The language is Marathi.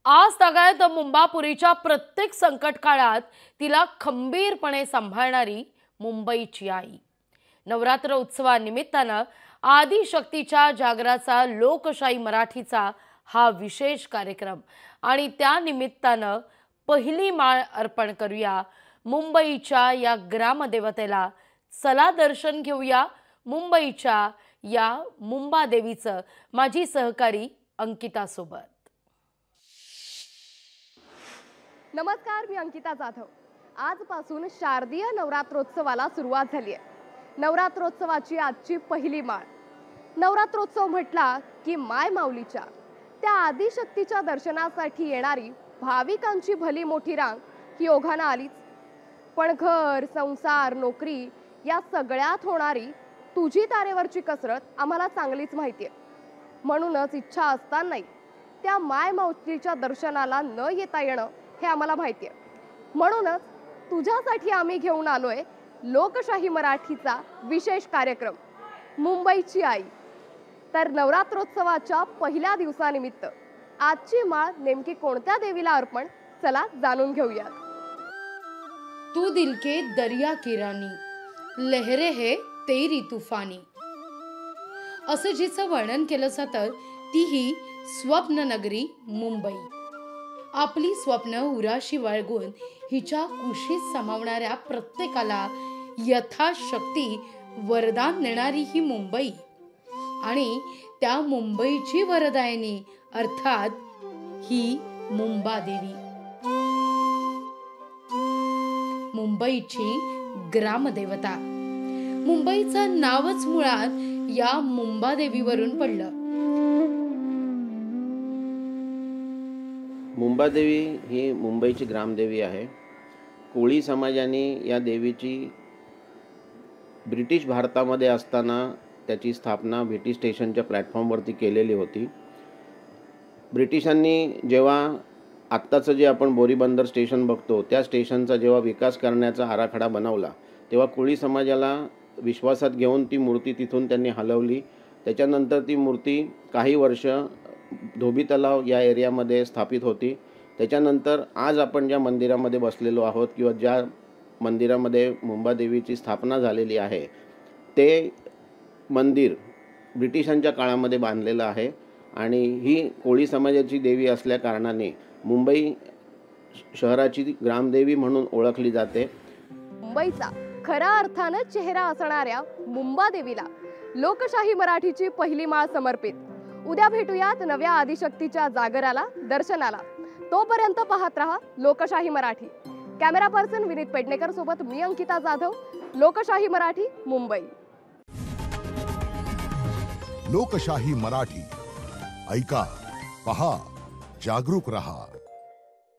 आज तागायत मुंबापुरीच्या प्रत्येक संकट काळात तिला खंबीरपणे सांभाळणारी मुंबईची आई। नवरात्र उत्सवानिमित्ताने आदिशक्तीच्या जागराचा लोकशाही मराठीचा हा विशेष कार्यक्रम आणि त्या निमित्ताने पहिली माळ अर्पण करूया मुंबईच्या या ग्रामदेवतेला। चला दर्शन घेऊया मुंबईच्या या मुंबादेवीचं माझी सहकारी अंकिता सोबत। नमस्कार, मी अंकिता जाधव। आजपासून शारदीय नवरात्रोत्सवाला सुरुवात झाली आहे। नवरात्रोत्सवाची आजची पहिली माळ। नवरात्रोत्सव म्हटला की माय माऊलीच्या त्या आदिशक्तीच्या दर्शनासाठी येणारी भाविकांची भली मोठी रांग ही ओघानं आलीच। पण घर, संसार, नोकरी या सगळ्यात होणारी तुझी तारेवरची कसरत आम्हाला चांगलीच माहिती आहे। म्हणूनच इच्छा असतानाही त्या माय माऊलीच्या दर्शनाला न येता येणं हे आम्हाला माहिती आहे। म्हणूनच तुझ्यासाठी आम्ही घेऊन आलोय लोकशाही मराठीचा विशेष कार्यक्रम मुंबईची आई। तर नवरात्रोत्सवाच्या पहिल्या दिवसानिमित्त आजची माळ नेमकी कोणत्या देवीला अर्पण, चला जाणून घेऊया। तू दिल के दरिया की रानी, लहरे है तेरी तूफानी, असं जिचं वर्णन केलं जातं ती ही स्वप्न नगरी मुंबई। आपली स्वप्न उराशी वळगून हिच्या कुशीत सामावणाऱ्या प्रत्येकाला यथाशक्ती वरदान देणारी ही मुंबई आणि त्या मुंबईची वरदायिनी अर्थात ही मुंबादेवी, मुंबईची ग्रामदेवता। मुंबईचं नावच मुळात या मुंबादेवीवरून पडलं। मुंबादेवी ही मुंबईची ग्रामदेवी आहे। कोळी समाजाने या देवीची ब्रिटिश भारतामध्ये असताना त्याची स्थापना ब्रिटिश स्टेशनच्या प्लॅटफॉर्मवरती केलेली होती। ब्रिटिशांनी जेव्हा आत्ताचं जे आपण बोरीबंदर स्टेशन बघतो त्या स्टेशनचा जेव्हा विकास करण्याचा आराखडा बनवला तेव्हा कोळी समाजाला विश्वासात घेऊन ती मूर्ती तिथून त्यांनी हलवली। त्याच्यानंतर ती मूर्ती काही वर्ष धोबी तलाव या एरियामध्ये स्थापित होती। त्याच्यानंतर आज आपण ज्या मंदिरामध्ये बसलेलो आहोत किंवा ज्या मंदिरामध्ये मुंबादेवीची स्थापना झालेली आहे ते मंदिर ब्रिटिशांच्या काळामध्ये बांधलेलं आहे आणि ही कोळी समाजाची देवी असल्या कारणाने मुंबई शहराची ग्रामदेवी म्हणून ओळखली जाते। मुंबईचा खऱ्या अर्थाने चेहरा असणाऱ्या मुंबादेवीला लोकशाही मराठीची पहिली माळ समर्पित। उद्या भेटूयात नव्या आदिशक्तीच्या जागराला, दर्शनाला। तोपर्यंत पाहत रहा लोकशाही मराठी। कॅमेरा पर्सन विनीत पेडणेकर सोबत मी अंकिता जाधव, लोकशाही मराठी, मुंबई। लोकशाही मराठी ऐका, पहा, जागरूक रहा।